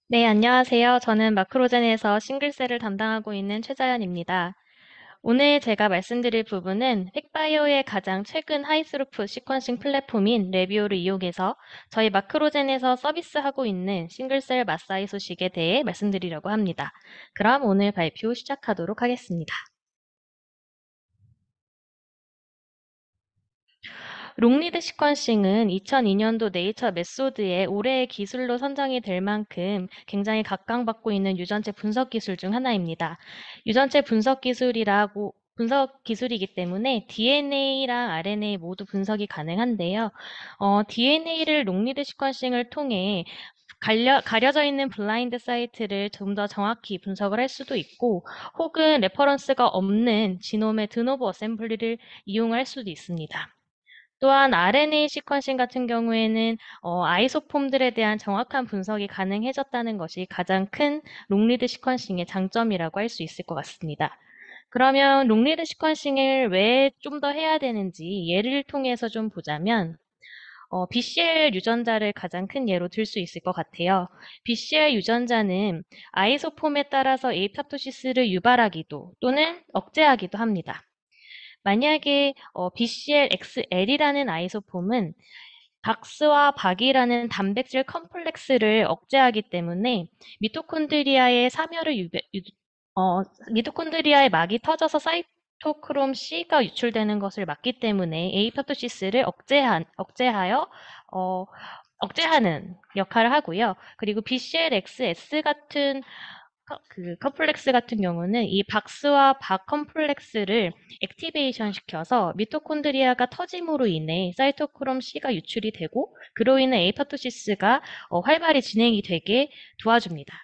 네, 안녕하세요. 저는 마크로젠에서 싱글셀을 담당하고 있는 최자연입니다. 오늘 제가 말씀드릴 부분은 팩바이오의 가장 최근 하이스루프 시퀀싱 플랫폼인 레비오를 이용해서 저희 마크로젠에서 서비스하고 있는 싱글셀 마사이 소식에 대해 말씀드리려고 합니다. 그럼 오늘 발표 시작하도록 하겠습니다. 롱리드 시퀀싱은 2002년도 네이처 메소드의 올해의 기술로 선정이 될 만큼 굉장히 각광받고 있는 유전체 분석 기술 중 하나입니다. 유전체 분석 기술이기 때문에 DNA랑 RNA 모두 분석이 가능한데요. DNA를 롱리드 시퀀싱을 통해 가려져 있는 블라인드 사이트를 좀 더 정확히 분석을 할 수도 있고, 혹은 레퍼런스가 없는 지놈의 드노브 어셈블리를 이용할 수도 있습니다. 또한 RNA 시퀀싱 같은 경우에는 아이소폼들에 대한 정확한 분석이 가능해졌다는 것이 가장 큰 롱리드 시퀀싱의 장점이라고 할 수 있을 것 같습니다. 그러면 롱리드 시퀀싱을 왜 좀 더 해야 되는지 예를 통해서 좀 보자면 BCL 유전자를 가장 큰 예로 들 수 있을 것 같아요. BCL 유전자는 아이소폼에 따라서 에이팝토시스를 유발하기도 또는 억제하기도 합니다. 만약에 BCLXL이라는 아이소폼은 박스와 박이라는 단백질 컴플렉스를 억제하기 때문에 미토콘드리아의 사멸을 미토콘드리아의 막이 터져서 사이토크롬 C가 유출되는 것을 막기 때문에 에이파토시스를 억제하여 어, 억제하는 역할을 하고요. 그리고 BCLXS 같은 컴플렉스 같은 경우는 이 박스와 박 컴플렉스를 액티베이션 시켜서 미토콘드리아가 터짐으로 인해 사이토크롬 C가 유출이 되고 그로 인해 에이파토시스가 활발히 진행이 되게 도와줍니다.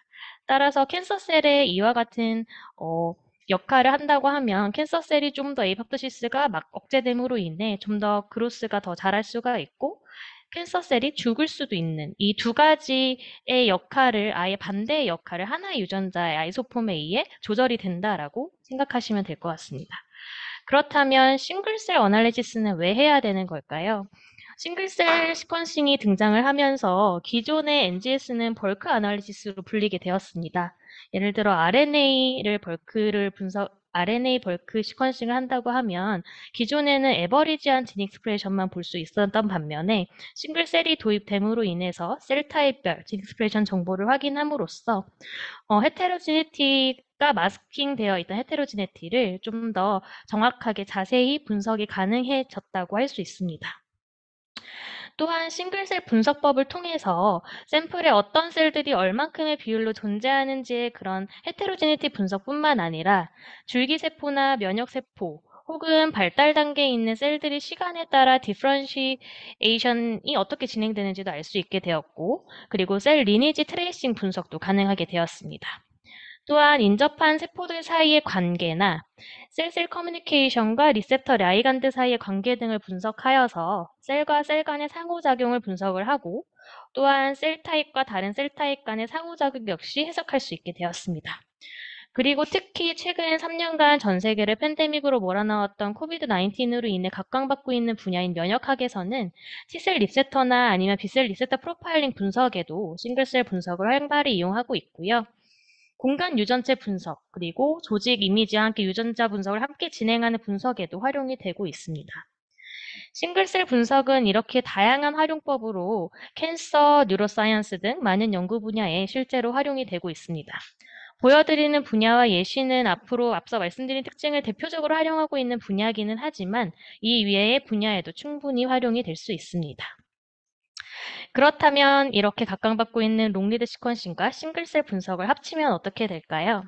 따라서 캔서셀의 이와 같은 어, 역할을 한다고 하면 캔서셀이 좀 더 에이파토시스가 막 억제됨으로 인해 좀 더 그로스가 더 잘할 수가 있고 캔서셀이 죽을 수도 있는 이 두 가지의 역할을 아예 반대의 역할을 하나의 유전자의 아이소폼에 의해 조절이 된다라고 생각하시면 될 것 같습니다. 그렇다면 싱글셀 어널리시스는 왜 해야 되는 걸까요? 싱글셀 시퀀싱이 등장을 하면서 기존의 NGS는 벌크 아날리시스로 불리게 되었습니다. 예를 들어 RNA 벌크 시퀀싱을 한다고 하면 기존에는 에버리지한 진 익스프레션만 볼 수 있었던 반면에 싱글셀이 도입됨으로 인해서 셀 타입별 진 익스프레션 정보를 확인함으로써 헤테로지네티가 마스킹되어 있던 헤테로지네티를 좀 더 정확하게 자세히 분석이 가능해졌다고 할 수 있습니다. 또한 싱글셀 분석법을 통해서 샘플에 어떤 셀들이 얼만큼의 비율로 존재하는지의 그런 헤테로지니티 분석뿐만 아니라 줄기세포나 면역세포 혹은 발달 단계에 있는 셀들이 시간에 따라 디퍼런시에이션이 어떻게 진행되는지도 알 수 있게 되었고, 그리고 셀 리니지 트레이싱 분석도 가능하게 되었습니다. 또한 인접한 세포들 사이의 관계나 셀 커뮤니케이션과 리셉터 라이간드 사이의 관계 등을 분석하여서 셀과 셀 간의 상호작용을 분석을 하고 또한 셀 타입과 다른 셀 타입 간의 상호작용 역시 해석할 수 있게 되었습니다. 그리고 특히 최근 3년간 전 세계를 팬데믹으로 몰아넣었던 코비드 19으로 인해 각광받고 있는 분야인 면역학에서는 T셀 리셉터나 아니면 B셀 리셉터 프로파일링 분석에도 싱글셀 분석을 활발히 이용하고 있고요. 공간 유전체 분석, 그리고 조직 이미지와 함께 유전자 분석을 함께 진행하는 분석에도 활용이 되고 있습니다. 싱글셀 분석은 이렇게 다양한 활용법으로 캔서, 뉴로사이언스 등 많은 연구 분야에 실제로 활용이 되고 있습니다. 보여드리는 분야와 예시는 앞으로 앞서 말씀드린 특징을 대표적으로 활용하고 있는 분야이기는 하지만 이 외의 분야에도 충분히 활용이 될 수 있습니다. 그렇다면 이렇게 각광받고 있는 롱리드 시퀀싱과 싱글셀 분석을 합치면 어떻게 될까요?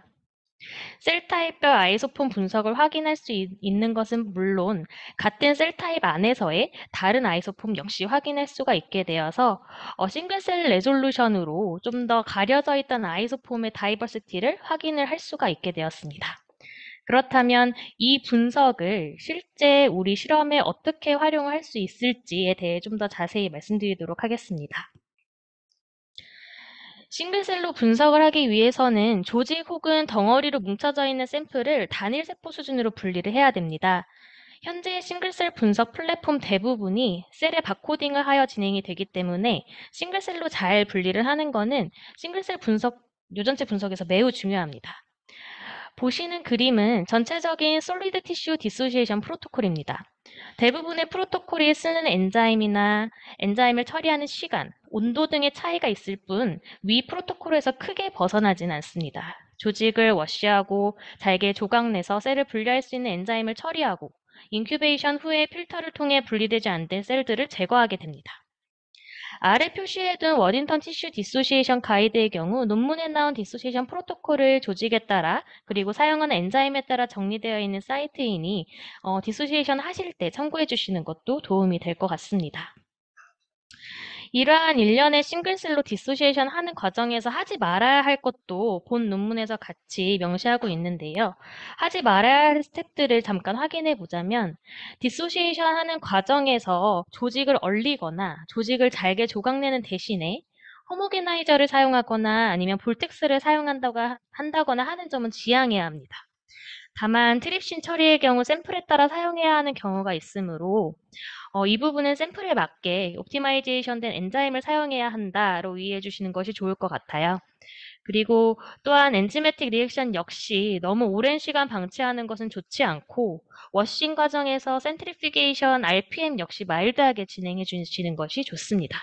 셀 타입별 아이소폼 분석을 확인할 수 있는 것은 물론 같은 셀 타입 안에서의 다른 아이소폼 역시 확인할 수가 있게 되어서 싱글셀 레졸루션으로 좀 더 가려져 있던 아이소폼의 다이버시티를 확인을 할 수가 있게 되었습니다. 그렇다면 이 분석을 실제 우리 실험에 어떻게 활용할 수 있을지에 대해 좀 더 자세히 말씀드리도록 하겠습니다. 싱글셀로 분석을 하기 위해서는 조직 혹은 덩어리로 뭉쳐져 있는 샘플을 단일 세포 수준으로 분리를 해야 됩니다. 현재 싱글셀 분석 플랫폼 대부분이 셀의 바코딩을 하여 진행이 되기 때문에 싱글셀로 잘 분리를 하는 것은 싱글셀 분석, 유전체 분석에서 매우 중요합니다. 보시는 그림은 전체적인 솔리드 티슈 디소시에이션 프로토콜입니다. 대부분의 프로토콜이 쓰는 엔자임이나 엔자임을 처리하는 시간, 온도 등의 차이가 있을 뿐 위 프로토콜에서 크게 벗어나진 않습니다. 조직을 워시하고 잘게 조각내서 셀을 분리할 수 있는 엔자임을 처리하고 인큐베이션 후에 필터를 통해 분리되지 않는 셀들을 제거하게 됩니다. 아래 표시해둔 워딩턴 티슈 디소시에이션 가이드의 경우 논문에 나온 디소시에이션 프로토콜을 조직에 따라 그리고 사용하는 엔자임에 따라 정리되어 있는 사이트이니 디소시에이션 하실 때 참고해 주시는 것도 도움이 될 것 같습니다. 이러한 일련의 싱글셀로 디소시에이션 하는 과정에서 하지 말아야 할 것도 본 논문에서 같이 명시하고 있는데요. 하지 말아야 할 스텝들을 잠깐 확인해 보자면 디소시에이션 하는 과정에서 조직을 얼리거나 조직을 잘게 조각내는 대신에 호모게나이저를 사용하거나 아니면 볼텍스를 한다거나 하는 점은 지양해야 합니다. 다만 트립신 처리의 경우 샘플에 따라 사용해야 하는 경우가 있으므로 이 부분은 샘플에 맞게 옵티마이제이션 된 엔자임을 사용해야 한다로 이해해 주시는 것이 좋을 것 같아요. 그리고 또한 엔지매틱 리액션 역시 너무 오랜 시간 방치하는 것은 좋지 않고 워싱 과정에서 센트리피게이션 RPM 역시 마일드하게 진행해 주시는 것이 좋습니다.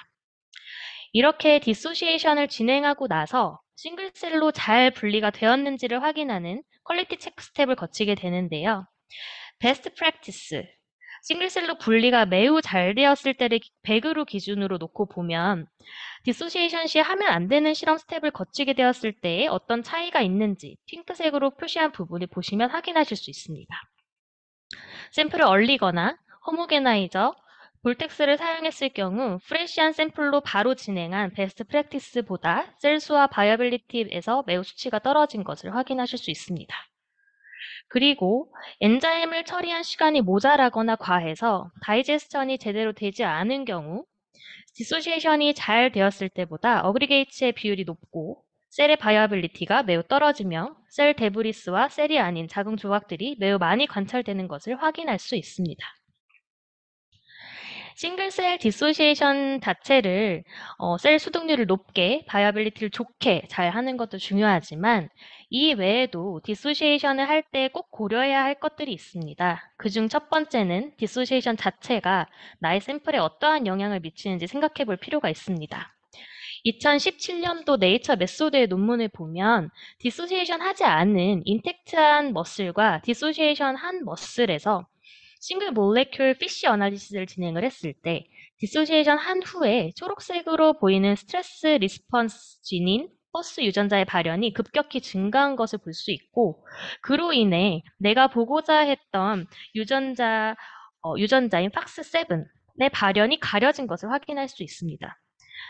이렇게 디소시에이션을 진행하고 나서 싱글셀로 잘 분리가 되었는지를 확인하는 퀄리티 체크 스텝을 거치게 되는데요. 베스트 프랙티스, 싱글셀로 분리가 매우 잘 되었을 때를 100으로 기준으로 놓고 보면 디소시에이션 시 하면 안 되는 실험 스텝을 거치게 되었을 때에 어떤 차이가 있는지 핑크색으로 표시한 부분을 보시면 확인하실 수 있습니다. 샘플을 얼리거나 호모게나이저, 볼텍스를 사용했을 경우 프레시한 샘플로 바로 진행한 베스트 프랙티스보다 셀수와 바이어빌리티에서 매우 수치가 떨어진 것을 확인하실 수 있습니다. 그리고 엔자임을 처리한 시간이 모자라거나 과해서 다이제스션이 제대로 되지 않은 경우 디소시에이션이 잘 되었을 때보다 어그리게이츠의 비율이 높고 셀의 바이어빌리티가 매우 떨어지며 셀 데브리스와 셀이 아닌 작은 조각들이 매우 많이 관찰되는 것을 확인할 수 있습니다. 싱글셀 디소시에이션 자체를 셀 수동률을 높게, 바이어빌리티를 좋게 잘 하는 것도 중요하지만 이 외에도 디소시에이션을 할 때 꼭 고려해야 할 것들이 있습니다. 그중 첫 번째는 디소시에이션 자체가 나의 샘플에 어떠한 영향을 미치는지 생각해 볼 필요가 있습니다. 2017년도 네이처 메소드의 논문을 보면 디소시에이션 하지 않은 인텍트한 머슬과 디소시에이션 한 머슬에서 싱글 몰레큘 피쉬 어나리시스를 진행을 했을 때 디소시에이션 한 후에 초록색으로 보이는 스트레스 리스폰스 진인 버스 유전자의 발현이 급격히 증가한 것을 볼 수 있고 그로 인해 내가 보고자 했던 유전자인 팍스7의 발현이 가려진 것을 확인할 수 있습니다.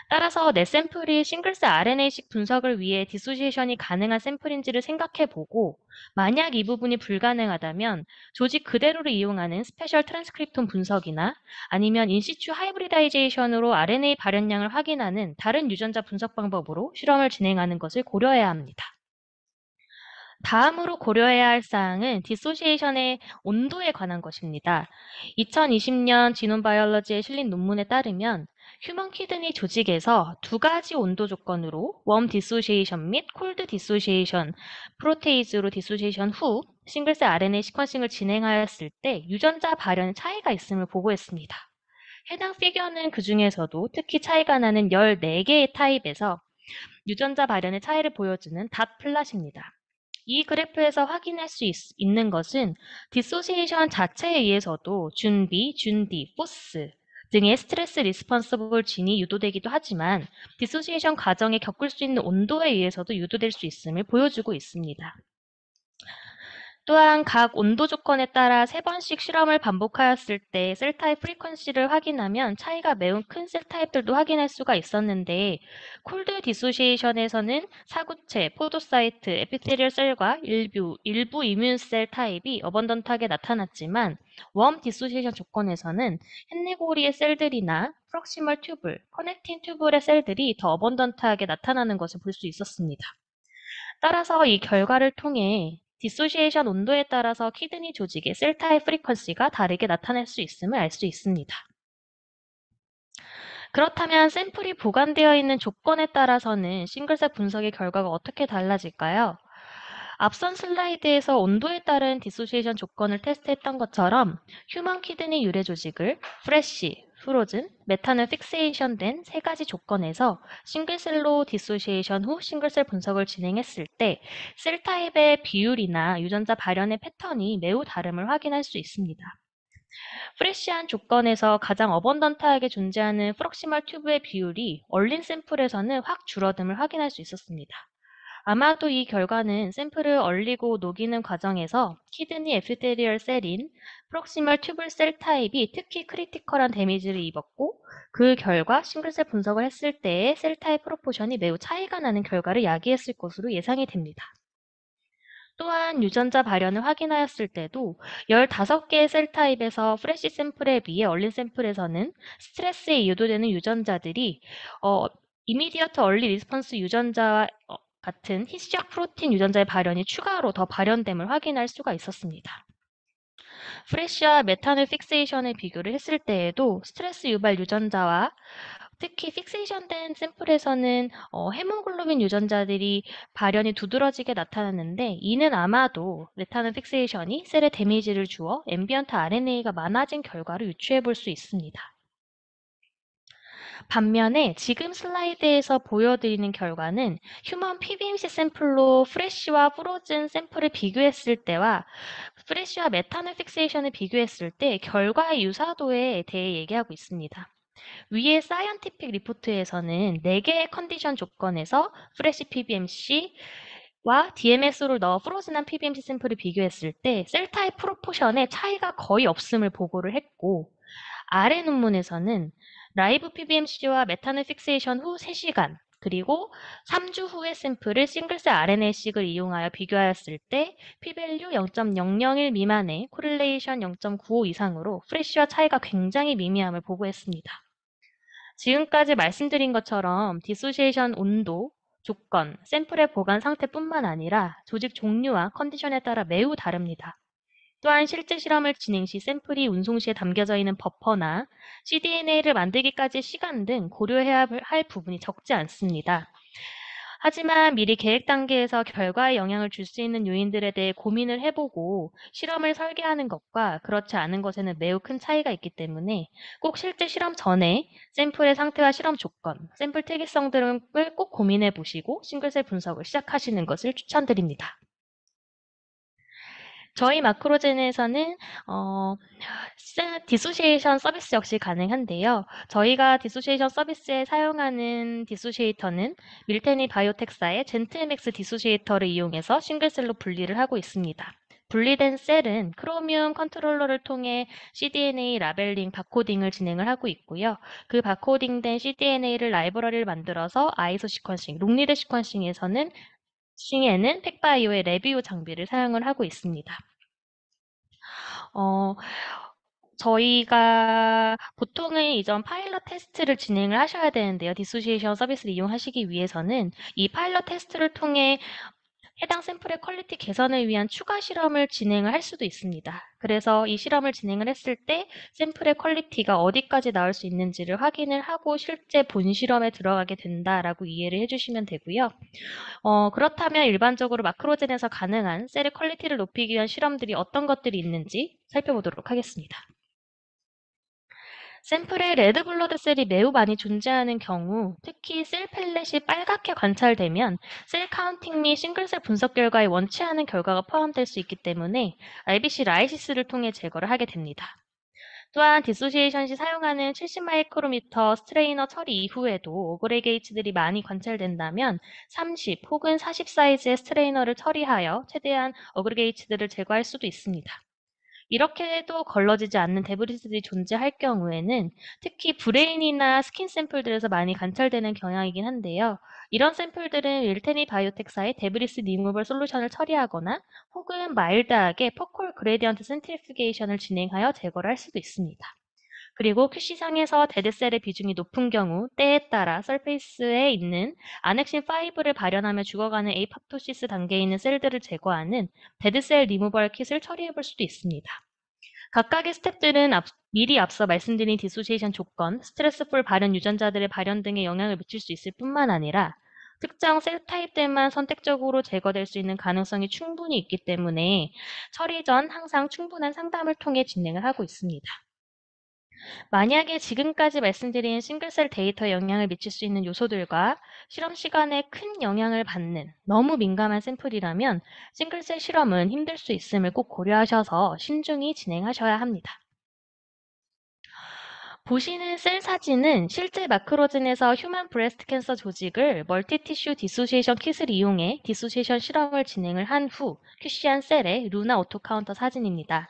따라서 내 샘플이 싱글셀 RNA식 분석을 위해 디소시에이션이 가능한 샘플인지를 생각해보고 만약 이 부분이 불가능하다면 조직 그대로를 이용하는 스페셜 트랜스크립톤 분석이나 아니면 인시추 하이브리다이제이션으로 RNA 발현량을 확인하는 다른 유전자 분석 방법으로 실험을 진행하는 것을 고려해야 합니다. 다음으로 고려해야 할 사항은 디소시에이션의 온도에 관한 것입니다. 2020년 지논 바이올러지에 실린 논문에 따르면 휴먼 키드니 조직에서 두 가지 온도 조건으로 웜 디소시에이션 및 콜드 디소시에이션 프로테이즈로 디소시에이션 후 싱글셀 RNA 시퀀싱을 진행하였을 때 유전자 발현에 차이가 있음을 보고했습니다. 해당 피겨는 그 중에서도 특히 차이가 나는 14개의 타입에서 유전자 발현의 차이를 보여주는 닷 플랫입니다. 이 그래프에서 확인할 수 있는 것은 디소시에이션 자체에 의해서도 준비, 준디, 포스 등의 스트레스 리스폰서블 진이 유도되기도 하지만 디소시에이션 과정에 겪을 수 있는 온도에 의해서도 유도될 수 있음을 보여주고 있습니다. 또한 각 온도 조건에 따라 3번씩 실험을 반복하였을 때 셀 타입 프리퀀시를 확인하면 차이가 매우 큰 셀 타입들도 확인할 수가 있었는데 콜드 디소시에이션에서는 사구체, 포도사이트, 에피테리얼 셀과 일부 이뮨 셀 타입이 어번던트하게 나타났지만 웜 디소시에이션 조건에서는 헨네고리의 셀들이나 프록시멀 튜블, 커넥팅 튜블의 셀들이 더 어번던트하게 나타나는 것을 볼 수 있었습니다. 따라서 이 결과를 통해 디소시에이션 온도에 따라서 키드니 조직의 셀 타입 프리퀀시가 다르게 나타날 수 있음을 알 수 있습니다. 그렇다면 샘플이 보관되어 있는 조건에 따라서는 싱글셀 분석의 결과가 어떻게 달라질까요? 앞선 슬라이드에서 온도에 따른 디소시에이션 조건을 테스트했던 것처럼 휴먼 키드니 유래 조직을 프레쉬, 프로즌, 메탄을 픽세이션 된 세 가지 조건에서 싱글셀로 디소시에이션 후 싱글셀 분석을 진행했을 때 셀 타입의 비율이나 유전자 발현의 패턴이 매우 다름을 확인할 수 있습니다. 프레시한 조건에서 가장 어번던트하게 존재하는 프록시멀 튜브의 비율이 얼린 샘플에서는 확 줄어듦을 확인할 수 있었습니다. 아마도 이 결과는 샘플을 얼리고 녹이는 과정에서 키드니 에피테리얼 셀인 프록시멀 튜블 셀 타입이 특히 크리티컬한 데미지를 입었고 그 결과 싱글셀 분석을 했을 때의 셀 타입 프로포션이 매우 차이가 나는 결과를 야기했을 것으로 예상이 됩니다. 또한 유전자 발현을 확인하였을 때도 15개의 셀 타입에서 프레시 샘플에 비해 얼린 샘플에서는 스트레스에 유도되는 유전자들이 이미디어트 얼리 리스폰스 유전자와 같은 히스작 프로틴 유전자의 발현이 추가로 더 발현됨을 확인할 수가 있었습니다. 프레시와 메탄을 픽세이션의 비교를 했을 때에도 스트레스 유발 유전자와 특히 픽세이션된 샘플에서는 헤모글로빈 유전자들이 발현이 두드러지게 나타났는데 이는 아마도 메탄을 픽세이션이 셀에 데미지를 주어 앰비언트 RNA가 많아진 결과로 유추해 볼 수 있습니다. 반면에 지금 슬라이드에서 보여드리는 결과는 휴먼 PBMC 샘플로 프레쉬와 프로즌 샘플을 비교했을 때와 프레쉬와 메탄을 픽세이션을 비교했을 때 결과의 유사도에 대해 얘기하고 있습니다. 위의 사이언티픽 리포트에서는 4개의 컨디션 조건에서 프레쉬 PBMC와 DMS를 넣어 프로즌한 PBMC 샘플을 비교했을 때 셀 타입 프로포션의 차이가 거의 없음을 보고를 했고 아래 논문에서는 라이브 PBMC와 메탄을 픽세이션 후 3시간 그리고 3주 후의 샘플을 싱글셀 RNA-식을 이용하여 비교하였을 때 p-value 0.001 미만의 코릴레이션 0.95 이상으로 프레쉬와 차이가 굉장히 미미함을 보고했습니다. 지금까지 말씀드린 것처럼 디소시에이션 온도, 조건, 샘플의 보관 상태뿐만 아니라 조직 종류와 컨디션에 따라 매우 다릅니다. 또한 실제 실험을 진행 시 샘플이 운송 시에 담겨져 있는 버퍼나 cDNA를 만들기까지의 시간 등 고려해야 할 부분이 적지 않습니다. 하지만 미리 계획 단계에서 결과에 영향을 줄 수 있는 요인들에 대해 고민을 해보고 실험을 설계하는 것과 그렇지 않은 것에는 매우 큰 차이가 있기 때문에 꼭 실제 실험 전에 샘플의 상태와 실험 조건, 샘플 특이성 등을 꼭 고민해 보시고 싱글셀 분석을 시작하시는 것을 추천드립니다. 저희 마크로젠에서는 디소시에이션 서비스 역시 가능한데요. 저희가 디소시에이션 서비스에 사용하는 디소시에이터는 밀테니 바이오텍사의 젠트맥스 디소시에이터를 이용해서 싱글셀로 분리를 하고 있습니다. 분리된 셀은 크로미움 컨트롤러를 통해 cDNA 라벨링, 바코딩을 진행을 하고 있고요. 그 바코딩된 cDNA를 라이브러리를 만들어서 아이소 시퀀싱, 롱리드 시퀀싱에서는 싱에는 팩바이오의 레비오 장비를 사용을 하고 있습니다. 저희가 보통은 이전 파일럿 테스트를 진행을 하셔야 되는데요. 디소시에이션 서비스를 이용하시기 위해서는 이 파일럿 테스트를 통해 해당 샘플의 퀄리티 개선을 위한 추가 실험을 진행을 할 수도 있습니다. 그래서 이 실험을 진행을 했을 때 샘플의 퀄리티가 어디까지 나올 수 있는지를 확인을 하고 실제 본 실험에 들어가게 된다라고 이해를 해주시면 되고요. 그렇다면 일반적으로 마크로젠에서 가능한 셀의 퀄리티를 높이기 위한 실험들이 어떤 것들이 있는지 살펴보도록 하겠습니다. 샘플에 레드블러드 셀이 매우 많이 존재하는 경우, 특히 셀 펠렛이 빨갛게 관찰되면 셀 카운팅 및 싱글셀 분석 결과에 원치 않은 결과가 포함될 수 있기 때문에 RBC 라이시스를 통해 제거를 하게 됩니다. 또한 디소시에이션 시 사용하는 70마이크로미터 스트레이너 처리 이후에도 오그레게이츠들이 많이 관찰된다면 30 혹은 40 사이즈의 스트레이너를 처리하여 최대한 오그레게이츠들을 제거할 수도 있습니다. 이렇게 해도 걸러지지 않는 데브리스들이 존재할 경우에는 특히 브레인이나 스킨 샘플들에서 많이 관찰되는 경향이긴 한데요. 이런 샘플들은 밀테니 바이오텍사의 데브리스 리무벌 솔루션을 처리하거나 혹은 마일드하게 포콜 그레디언트 센트리퓨게이션을 진행하여 제거를 할 수도 있습니다. 그리고 QC상에서 데드셀의 비중이 높은 경우 때에 따라 서페이스에 있는 아넥신5를 발현하며 죽어가는 에이팝토시스 단계에 있는 셀들을 제거하는 데드셀 리무벌 킷을 처리해 볼 수도 있습니다. 각각의 스텝들은 미리 앞서 말씀드린 디소시에이션 조건, 스트레스풀 발현 유전자들의 발현 등에 영향을 미칠 수 있을 뿐만 아니라 특정 셀 타입들만 선택적으로 제거될 수 있는 가능성이 충분히 있기 때문에 처리 전 항상 충분한 상담을 통해 진행을 하고 있습니다. 만약에 지금까지 말씀드린 싱글셀 데이터에 영향을 미칠 수 있는 요소들과 실험 시간에 큰 영향을 받는 너무 민감한 샘플이라면 싱글셀 실험은 힘들 수 있음을 꼭 고려하셔서 신중히 진행하셔야 합니다. 보시는 셀 사진은 실제 마크로진에서 휴먼 브레스트 캔서 조직을 멀티티슈 디소시에이션 킷을 이용해 디소시에이션 실험을 진행을 한 후 QC한 셀의 루나 오토카운터 사진입니다.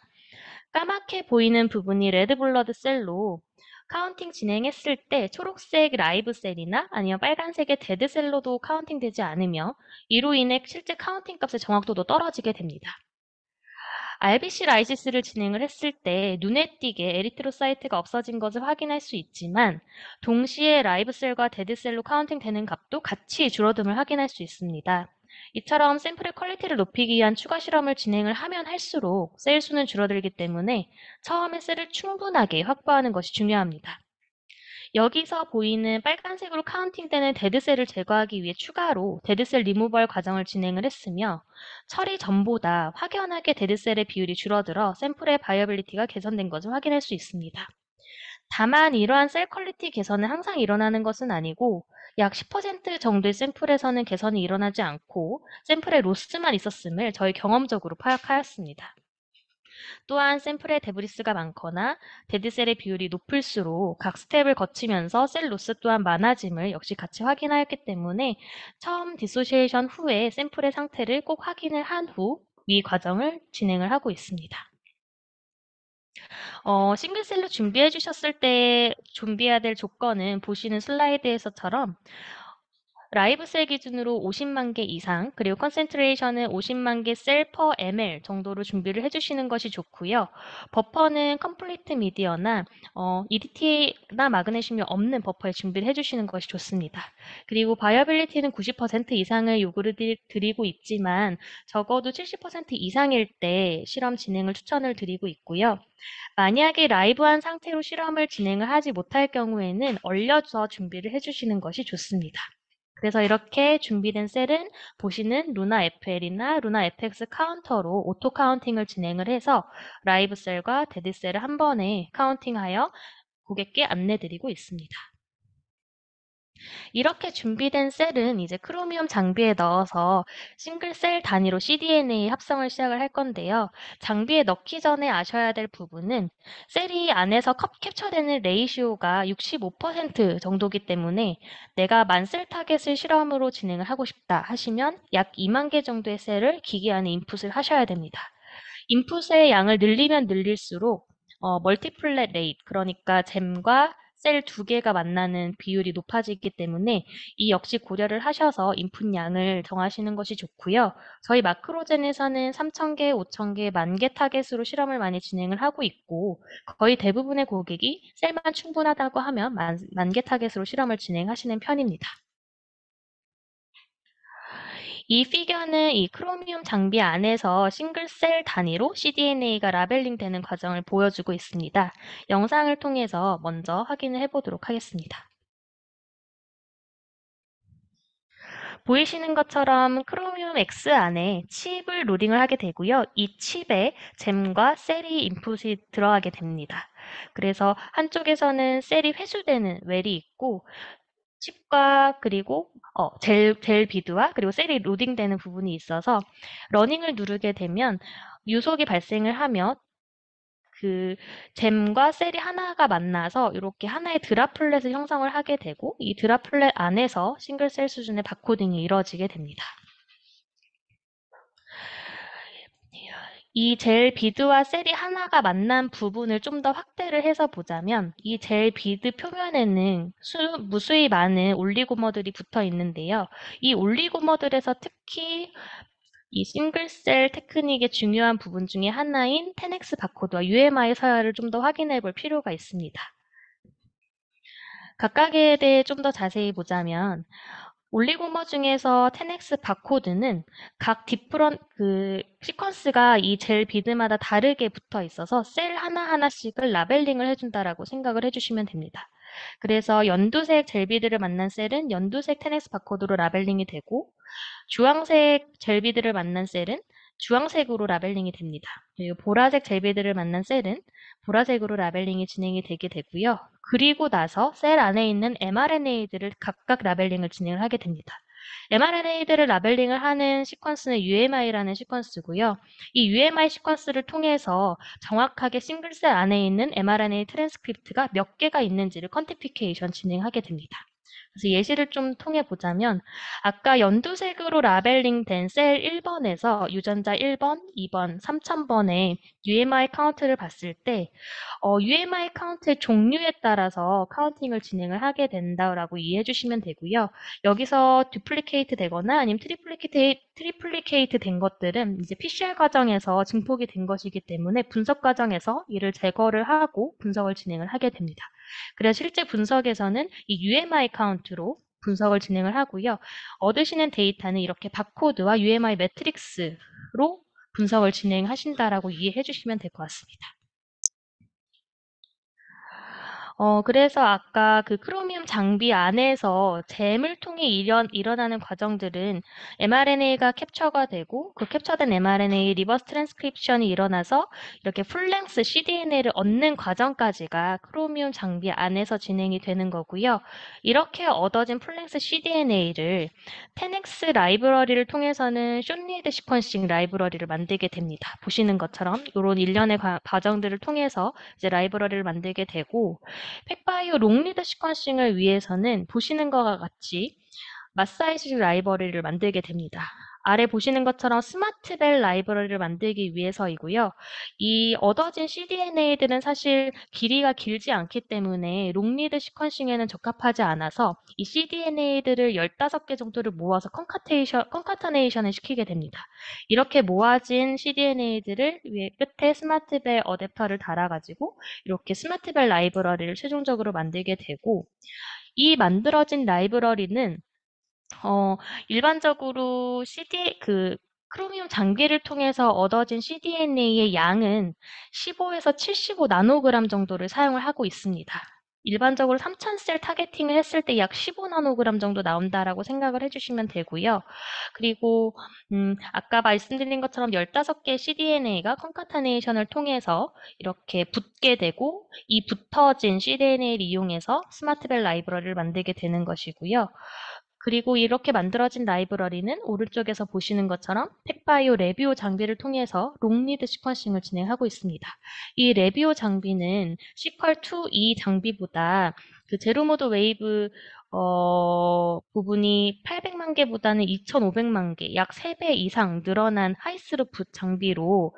까맣게 보이는 부분이 레드블러드 셀로 카운팅 진행했을 때 초록색 라이브 셀이나 아니면 빨간색의 데드 셀로도 카운팅 되지 않으며 이로 인해 실제 카운팅 값의 정확도도 떨어지게 됩니다. RBC 라이시스를 진행을 했을 때 눈에 띄게 에리트로사이트가 없어진 것을 확인할 수 있지만 동시에 라이브 셀과 데드 셀로 카운팅 되는 값도 같이 줄어듦을 확인할 수 있습니다. 이처럼 샘플의 퀄리티를 높이기 위한 추가 실험을 진행을 하면 할수록 셀 수는 줄어들기 때문에 처음에 셀을 충분하게 확보하는 것이 중요합니다. 여기서 보이는 빨간색으로 카운팅되는 데드셀을 제거하기 위해 추가로 데드셀 리무벌 과정을 진행을 했으며 처리 전보다 확연하게 데드셀의 비율이 줄어들어 샘플의 바이어빌리티가 개선된 것을 확인할 수 있습니다. 다만 이러한 셀 퀄리티 개선은 항상 일어나는 것은 아니고 약 10% 정도의 샘플에서는 개선이 일어나지 않고 샘플의 로스만 있었음을 저희 경험적으로 파악하였습니다. 또한 샘플의 데브리스가 많거나 데드셀의 비율이 높을수록 각 스텝을 거치면서 셀 로스 또한 많아짐을 역시 같이 확인하였기 때문에 처음 디소시에이션 후에 샘플의 상태를 꼭 확인을 한 후 이 과정을 진행을 하고 있습니다. 싱글셀로 준비해 주셨을 때 준비해야 될 조건은 보시는 슬라이드에서처럼 라이브 셀 기준으로 50만 개 이상, 그리고 컨센트레이션은 50만 개 셀 per ml 정도로 준비를 해주시는 것이 좋고요. 버퍼는 컴플리트 미디어나 EDTA나 마그네슘이 없는 버퍼에 준비를 해주시는 것이 좋습니다. 그리고 바이어빌리티는 90% 이상을 요구를 드리고 있지만 적어도 70% 이상일 때 실험 진행을 추천을 드리고 있고요. 만약에 라이브한 상태로 실험을 진행을 하지 못할 경우에는 얼려서 준비를 해주시는 것이 좋습니다. 그래서 이렇게 준비된 셀은 보시는 루나 FL이나 루나 FX 카운터로 오토 카운팅을 진행을 해서 라이브 셀과 데드 셀을 한 번에 카운팅하여 고객께 안내드리고 있습니다. 이렇게 준비된 셀은 이제 크로미움 장비에 넣어서 싱글 셀 단위로 cDNA 합성을 시작을 할 건데요. 장비에 넣기 전에 아셔야 될 부분은 셀이 안에서 캡처되는 레이시오가 65% 정도기 때문에 내가 만셀 타겟을 실험으로 진행을 하고 싶다 하시면 약 2만 개 정도의 셀을 기계 안에 인풋을 하셔야 됩니다. 인풋의 양을 늘리면 늘릴수록 멀티플랫 레이트, 그러니까 잼과 셀 두 개가 만나는 비율이 높아지기 때문에 이 역시 고려를 하셔서 인풋 양을 정하시는 것이 좋고요. 저희 마크로젠에서는 3,000개, 5,000개, 10,000개 타겟으로 실험을 많이 진행을 하고 있고 거의 대부분의 고객이 셀만 충분하다고 하면 10,000개 타겟으로 실험을 진행하시는 편입니다. 이 피겨는 이 크로미움 장비 안에서 싱글셀 단위로 cDNA가 라벨링 되는 과정을 보여주고 있습니다. 영상을 통해서 먼저 확인을 해보도록 하겠습니다. 보이시는 것처럼 크로미움 X 안에 칩을 로딩을 하게 되고요. 이 칩에 잼과 셀이 인풋이 들어가게 됩니다. 그래서 한쪽에서는 셀이 회수되는 웰이 있고 칩과 그리고 젤 비드와 그리고 셀이 로딩되는 부분이 있어서 러닝을 누르게 되면 유속이 발생을 하며 그 잼과 셀이 하나가 만나서 이렇게 하나의 드랍플렛을 형성을 하게 되고 이 드랍플렛 안에서 싱글셀 수준의 바코딩이 이루어지게 됩니다. 이 젤 비드와 셀이 하나가 만난 부분을 좀 더 확대를 해서 보자면 이 젤 비드 표면에는 무수히 많은 올리고머들이 붙어 있는데요. 이 올리고머들에서 특히 이 싱글셀 테크닉의 중요한 부분 중에 하나인 10X 바코드와 UMI 서열을 좀 더 확인해 볼 필요가 있습니다. 각각에 대해 좀 더 자세히 보자면 올리고머 중에서 10X 바코드는 각 시퀀스가 이 젤 비드마다 다르게 붙어 있어서 셀 하나하나씩을 라벨링을 해준다라고 생각을 해주시면 됩니다. 그래서 연두색 젤 비드를 만난 셀은 연두색 10X 바코드로 라벨링이 되고 주황색 젤비드를 만난 셀은 주황색으로 라벨링이 됩니다. 그리고 보라색 젤비드를 만난 셀은 보라색으로 라벨링이 진행이 되게 되고요. 그리고 나서 셀 안에 있는 mRNA들을 각각 라벨링을 진행을 하게 됩니다. mRNA들을 라벨링을 하는 시퀀스는 UMI라는 시퀀스고요. 이 UMI 시퀀스를 통해서 정확하게 싱글셀 안에 있는 mRNA 트랜스크립트가 몇 개가 있는지를 퀀티피케이션 진행하게 됩니다. 그래서 예시를 좀 통해 보자면 아까 연두색으로 라벨링된 셀 1번에서 유전자 1번, 2번, 3000번의 UMI 카운트를 봤을 때 UMI 카운트의 종류에 따라서 카운팅을 진행을 하게 된다라고 이해해 주시면 되고요. 여기서 듀플리케이트 되거나 아니면 트리플리케이트 된 것들은 이제 PCR 과정에서 증폭이 된 것이기 때문에 분석 과정에서 이를 제거를 하고 분석을 진행을 하게 됩니다. 그래서 실제 분석에서는 이 UMI 카운트로 분석을 진행을 하고요. 얻으시는 데이터는 이렇게 바코드와 UMI 매트릭스로 분석을 진행하신다라고 이해해 주시면 될 것 같습니다. 그래서 아까 그 크로미움 장비 안에서 잼을 통해 일어나는 과정들은 mRNA가 캡처가 되고 그 캡처된 mRNA 리버스 트랜스크립션이 일어나서 이렇게 풀랭스 cDNA를 얻는 과정까지가 크로미움 장비 안에서 진행이 되는 거고요. 이렇게 얻어진 풀랭스 cDNA를 10X 라이브러리를 통해서는 숏리드 시퀀싱 라이브러리를 만들게 됩니다. 보시는 것처럼 이런 일련의 과정들을 통해서 이제 라이브러리를 만들게 되고 팩바이오 롱리드 시퀀싱을 위해서는 보시는 것과 같이 마사이식 라이브러리를 만들게 됩니다. 아래 보시는 것처럼 스마트벨 라이브러리를 만들기 위해서이고요. 이 얻어진 cDNA들은 사실 길이가 길지 않기 때문에 롱리드 시퀀싱에는 적합하지 않아서 이 cDNA들을 15개 정도를 모아서 컨카터네이션을 시키게 됩니다. 이렇게 모아진 cDNA들을 위에 끝에 스마트벨 어댑터를 달아가지고 이렇게 스마트벨 라이브러리를 최종적으로 만들게 되고 이 만들어진 라이브러리는 일반적으로 크로미움 장비를 통해서 얻어진 cDNA의 양은 15에서 75 나노그램 정도를 사용을 하고 있습니다. 일반적으로 3000셀 타겟팅을 했을 때 약 15 나노그램 정도 나온다라고 생각을 해주시면 되고요. 그리고 아까 말씀드린 것처럼 15개의 cDNA가 컨카타네이션을 통해서 이렇게 붙게 되고 이 붙어진 cDNA를 이용해서 스마트벨 라이브러리를 만들게 되는 것이고요. 그리고 이렇게 만들어진 라이브러리는 오른쪽에서 보시는 것처럼 팩바이오 레비오 장비를 통해서 롱리드 시퀀싱을 진행하고 있습니다. 이 레비오 장비는 시퀄2이 장비보다 그 제로모드 웨이브 부분이 800만 개보다는 2,500만 개, 약 3배 이상 늘어난 하이스루풋 장비로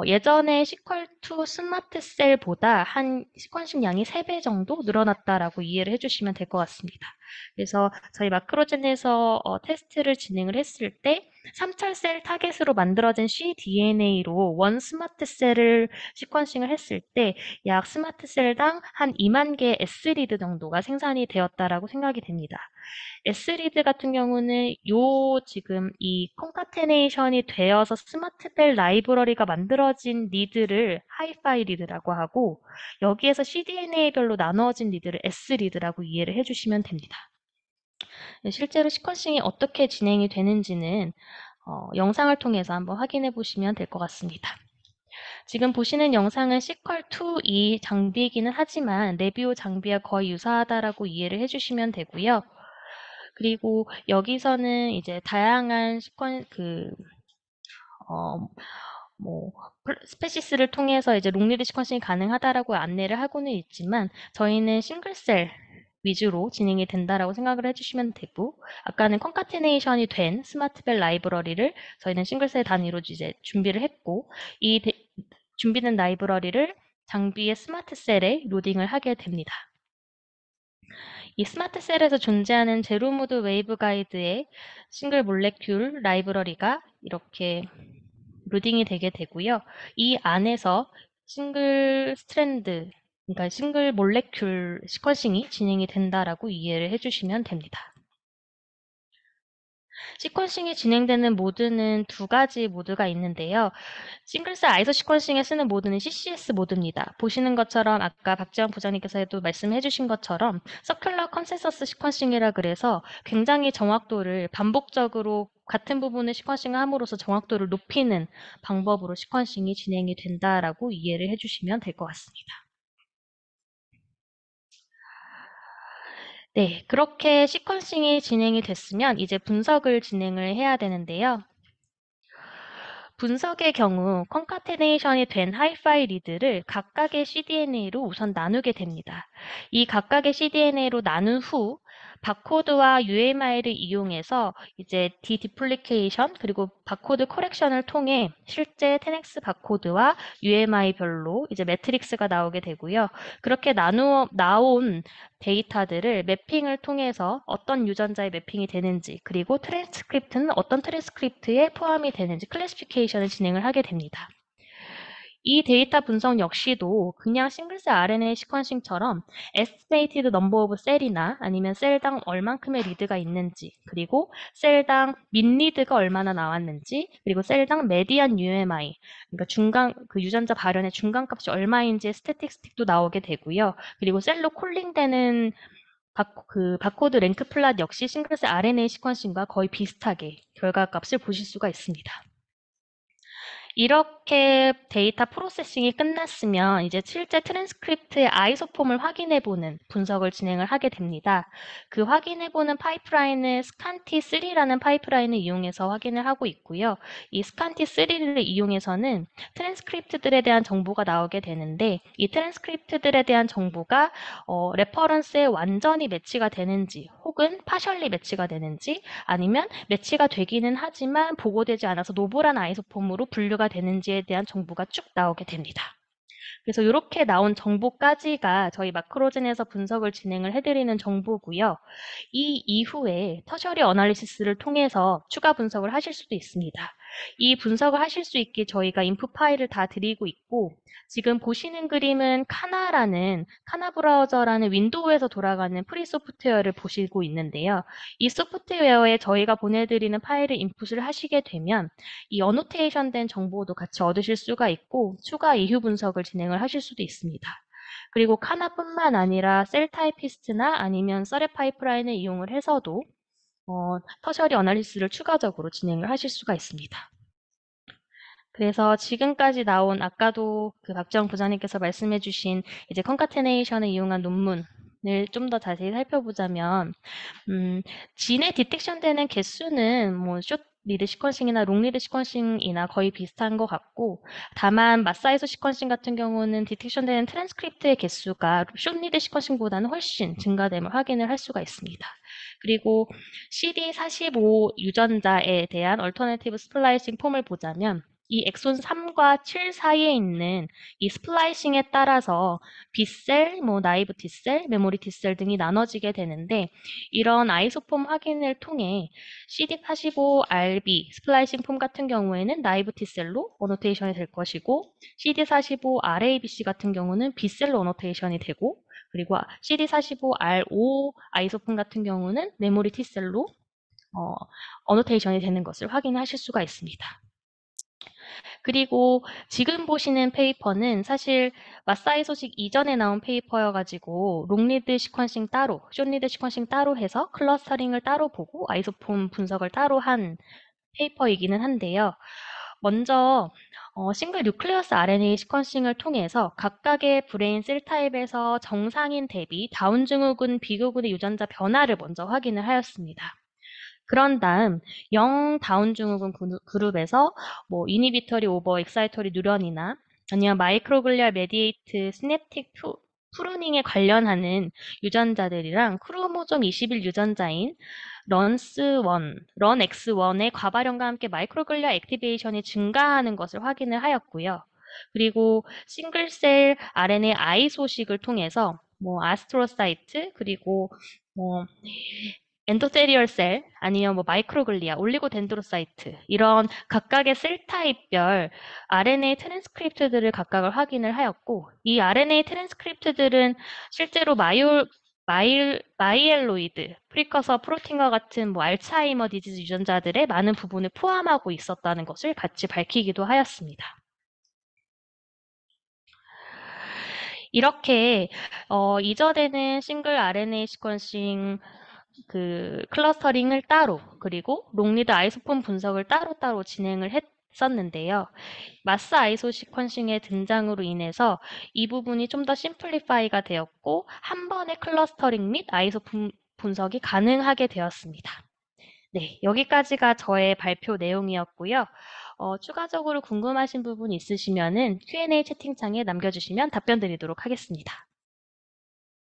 예전에 시퀄2 스마트 셀보다 한 시퀀싱 양이 3배 정도 늘어났다라고 이해를 해주시면 될 것 같습니다. 그래서 저희 마크로젠에서 테스트를 진행을 했을 때 3000셀 타겟으로 만들어진 cDNA로 원 스마트 셀을 시퀀싱을 했을 때 약 스마트 셀당 한 2만 개의 S리드 정도가 생산이 되었다라고 생각이 됩니다. S리드 같은 경우는 지금 이 콘카테네이션이 되어서 스마트벨 라이브러리가 만들어진 리드를 하이파이 리드라고 하고 여기에서 cDNA별로 나누어진 리드를 S리드라고 이해를 해주시면 됩니다. 실제로 시퀀싱이 어떻게 진행이 되는지는 영상을 통해서 한번 확인해 보시면 될 것 같습니다. 지금 보시는 영상은 시퀄2이 장비이기는 하지만 레비오 장비와 거의 유사하다라고 이해를 해주시면 되고요. 그리고 여기서는 이제 다양한 스페시스를 통해서 이제 롱리드 시퀀싱이 가능하다라고 안내를 하고는 있지만 저희는 싱글셀 위주로 진행이 된다라고 생각을 해주시면 되고 아까는 컨카테네이션이 된 스마트벨 라이브러리를 저희는 싱글셀 단위로 이제 준비를 했고 이 준비된 라이브러리를 장비의 스마트셀에 로딩을 하게 됩니다. 이 스마트셀에서 존재하는 제로모드 웨이브 가이드의 싱글 몰레큘 라이브러리가 이렇게 로딩이 되게 되고요. 이 안에서 싱글 스트랜드 그러니까 싱글 몰레큘 시퀀싱이 진행이 된다라고 이해를 해주시면 됩니다. 시퀀싱이 진행되는 모드는 두 가지 모드가 있는데요. 싱글셀 아이소 시퀀싱에 쓰는 모드는 CCS 모드입니다. 보시는 것처럼 아까 박지원 부장님께서도 말씀해 주신 것처럼 서큘러 컨센서스 시퀀싱이라 그래서 굉장히 정확도를 반복적으로 같은 부분을 시퀀싱을 함으로써 정확도를 높이는 방법으로 시퀀싱이 진행이 된다라고 이해를 해주시면 될 것 같습니다. 네, 그렇게 시퀀싱이 진행이 됐으면 이제 분석을 진행을 해야 되는데요. 분석의 경우 컨카테네이션이 된 하이파이 리드를 각각의 cDNA로 우선 나누게 됩니다. 이 각각의 cDNA로 나눈 후 바코드와 UMI를 이용해서 이제 디디플리케이션 그리고 바코드 커렉션을 통해 실제 10x 바코드와 UMI별로 이제 매트릭스가 나오게 되고요. 그렇게 나온 데이터들을 매핑을 통해서 어떤 유전자에 매핑이 되는지 그리고 트랜스크립트는 어떤 트랜스크립트에 포함이 되는지 클래시피케이션을 진행을 하게 됩니다. 이 데이터 분석 역시도 그냥 싱글셀 RNA 시퀀싱처럼 estimated number of cell이나 아니면 셀당 얼만큼의 리드가 있는지 그리고 셀당 민리드가 얼마나 나왔는지 그리고 셀당 메디안 UMI 그러니까 중간 그 유전자 발현의 중간값이 얼마인지의 스태틱스틱도 나오게 되고요. 그리고 셀로 콜링되는 바코드 랭크 플랫 역시 싱글셀 RNA 시퀀싱과 거의 비슷하게 결과값을 보실 수가 있습니다. 이렇게 데이터 프로세싱이 끝났으면 이제 실제 트랜스크립트의 아이소폼을 확인해보는 분석을 진행을 하게 됩니다. 그 확인해보는 파이프라인은 스칸티3라는 파이프라인을 이용해서 확인을 하고 있고요. 이 스칸티3를 이용해서는 트랜스크립트들에 대한 정보가 나오게 되는데 이 트랜스크립트들에 대한 정보가 레퍼런스에 완전히 매치가 되는지 혹은 파셜리 매치가 되는지 아니면 매치가 되기는 하지만 보고되지 않아서 노블한 아이소폼으로 분류가 되는지에 대한 정보가 쭉 나오게 됩니다. 그래서 이렇게 나온 정보까지가 저희 마크로젠에서 분석을 진행을 해드리는 정보고요. 이 이후에 터셔리 어널리시스를 통해서 추가 분석을 하실 수도 있습니다. 이 분석을 하실 수 있게 저희가 인풋 파일을 다 드리고 있고 지금 보시는 그림은 카나 브라우저라는 윈도우에서 돌아가는 프리 소프트웨어를 보시고 있는데요. 이 소프트웨어에 저희가 보내드리는 파일을 인풋을 하시게 되면 이 어노테이션 된 정보도 같이 얻으실 수가 있고 추가 이후 분석을 진행을 하실 수도 있습니다. 그리고 카나뿐만 아니라 셀 타이피스트나 아니면 썰의 파이프라인을 이용을 해서도 터셔리 어널리시스를 추가적으로 진행을 하실 수가 있습니다. 그래서 지금까지 나온 아까도 그 박정 부장님께서 말씀해주신 이제 컨카테네이션을 이용한 논문을 좀 더 자세히 살펴보자면 진에 디텍션 되는 개수는 뭐 숏 리드 시퀀싱이나 롱 리드 시퀀싱이나 거의 비슷한 것 같고 다만 마사이소 시퀀싱 같은 경우는 디텍션 되는 트랜스크립트의 개수가 숏 리드 시퀀싱보다는 훨씬 증가됨을 확인을 할 수가 있습니다. 그리고 CD45 유전자에 대한 얼터너티브 스플라이싱 폼을 보자면 이 엑손 3과 7 사이에 있는 이 스플라이싱에 따라서 B셀, 뭐 나이브 T셀, 메모리 T셀 등이 나눠지게 되는데 이런 아이소폼 확인을 통해 CD45RB 스플라이싱 폼 같은 경우에는 나이브 T셀로 어노테이션이 될 것이고 CD45RABC 같은 경우는 B셀로 어노테이션이 되고 그리고 CD45R5 아이소폼 같은 경우는 메모리 T셀로 어노테이션이 되는 것을 확인하실 수가 있습니다. 그리고 지금 보시는 페이퍼는 사실 마사이 소식 이전에 나온 페이퍼여가지고 롱리드 시퀀싱 따로, 숏리드 시퀀싱 따로 해서 클러스터링을 따로 보고 아이소폼 분석을 따로 한 페이퍼이기는 한데요. 먼저 싱글 뉴클레어스 RNA 시퀀싱을 통해서 각각의 브레인 셀 타입에서 정상인 대비 다운 증후군, 비교군의 유전자 변화를 먼저 확인을 하였습니다. 그런 다음 0 다운 증후군 그룹에서 뭐 이니비터리 오버 엑사이터리 뉴런이나 아니면 마이크로글리아 메디에이트 시냅틱 프루닝에 관련하는 유전자들이랑 크로모좀 21 유전자인 런X1의 과발현과 함께 마이크로글리아 액티베이션이 증가하는 것을 확인을 하였고요. 그리고 싱글셀 RNA I 소식을 통해서 뭐 아스트로사이트 그리고 뭐 엔도테리얼 셀, 아니면 뭐 마이크로글리아, 올리고덴드로사이트 이런 각각의 셀 타입별 RNA 트랜스크립트들을 각각을 확인을 하였고 이 RNA 트랜스크립트들은 실제로 마이엘로이드, 프리커서 프로틴과 같은 뭐 알츠하이머 디지즈 유전자들의 많은 부분을 포함하고 있었다는 것을 같이 밝히기도 하였습니다. 이렇게 이전에는 싱글 RNA 시퀀싱 클러스터링을 따로 그리고 롱리드 아이소폼 분석을 따로따로 진행을 했었는데요. 마스 아이소 시퀀싱의 등장으로 인해서 이 부분이 좀 더 심플리파이가 되었고 한 번의 클러스터링 및 아이소폼 분석이 가능하게 되었습니다. 네, 여기까지가 저의 발표 내용이었고요. 추가적으로 궁금하신 부분 있으시면은 Q&A 채팅창에 남겨주시면 답변 드리도록 하겠습니다.